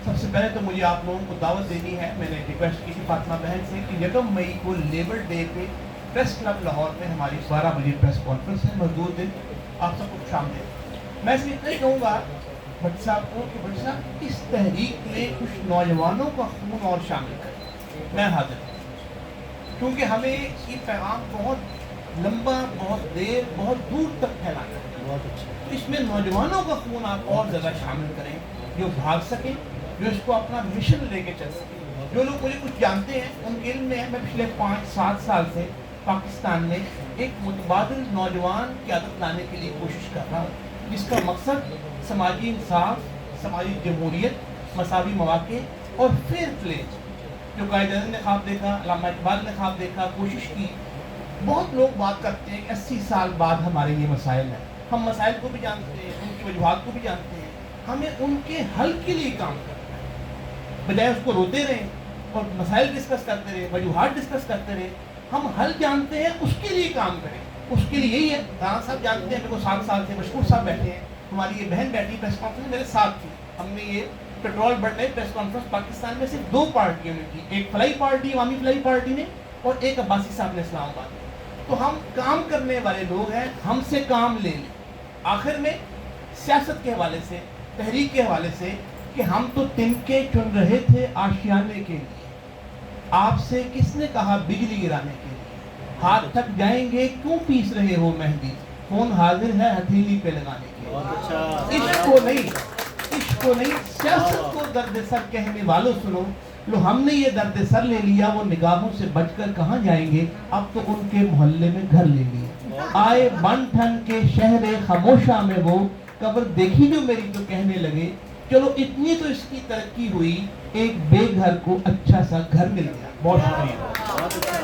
سب سے پہلے تو مجھے آپ لوگوں کو دعوت دینی ہے. میں نے ریکویسٹ کی تھی فاطمہ بہن سے کہ 1 مئی کو لیبر ڈے پہ پریس کلب لاہور میں ہماری 12 بجے پریس کانفرنس ہے. مزدور دن آپ سب کو شامل. میں صرف اتنا ہی کہوں گا بھٹ صاحب کو کہ بھٹ صاحب اس تحریک میں کچھ نوجوانوں کا خون اور شامل کریں. میں حاضر ہوں کیونکہ ہمیں یہ پیغام بہت لمبا، بہت دیر، بہت دور تک پھیلانا ہے. بہت اچھا. تو اس میں نوجوانوں کا خون آپ اور زیادہ شامل کریں جو بھاگ سکیں، جو اس کو اپنا مشن لے کے چل سکیں. جو لوگ مجھے کچھ جانتے ہیں ان کے علم میں ہے میں پچھلے 5-7 سال سے پاکستان میں ایک متبادل نوجوان قیادت لانے کے لیے کوشش کر رہا ہوں، جس کا مقصد سماجی انصاف، سماجی جمہوریت، مساوی مواقع اور فیئر پلے. جو قائد اعظم نے خواب دیکھا، علامہ اقبال نے خواب دیکھا، کوشش کی. بہت لوگ بات کرتے ہیں کہ 80 سال بعد ہمارے یہ مسائل ہیں. ہم مسائل کو بھی جانتے ہیں، ان کی وجوہات کو بھی جانتے ہیں. ہمیں ان کے حل کے لیے کام کرنا ہے، بجائے اس کو روتے رہیں اور مسائل ڈسکس کرتے رہے، وجوہات ڈسکس کرتے رہے. ہم حل جانتے ہیں، اس کے لیے کام کریں. اس کے لیے یہی ہے. رانا صاحب جانتے ہیں، میرے کو 7 سال سے مشکور صاحب بیٹھے ہیں، ہماری یہ بہن بیٹھی پریس کانفرنس میرے ساتھ تھی. ہم نے یہ پیٹرول بڑھنے پریس کانفرنس پاکستان میں صرف 2 پارٹیوں نے کی، ایک فلاحی پارٹی، عوامی فلاحی پارٹی نے، اور ایک عباسی صاحب نے اسلام آباد میں. تو ہم کام کرنے والے لوگ ہیں، ہم سے کام لے لیں. آخر میں سیاست کے حوالے سے، تحریک کے حوالے سے، کہ ہم تو تنکے چن رہے تھے آشیانے کے لیے، آپ سے کس نے کہا بجلی گرانے کے لیے؟ ہاتھ تھک جائیں گے کیوں پیس رہے ہو مہندی، فون حاضر ہے ہتھیلی پہ لگانے کے لیے. عشق کو نہیں، عشق کو نہیں، سیاست کو درد سر کہنے والوں سنو. لو ہم نے یہ درد سر لے لیا، وہ نگاہوں سے بچ کر کہاں جائیں گے، اب تو ان کے محلے میں گھر لے لیا. آئے بن ٹھن کے شہر خاموشہ میں وہ، قبر دیکھی جو میری تو کہنے لگے. چلو اتنی تو اس کی ترقی ہوئی، ایک بے گھر کو اچھا سا گھر مل گیا. بہت شکریہ.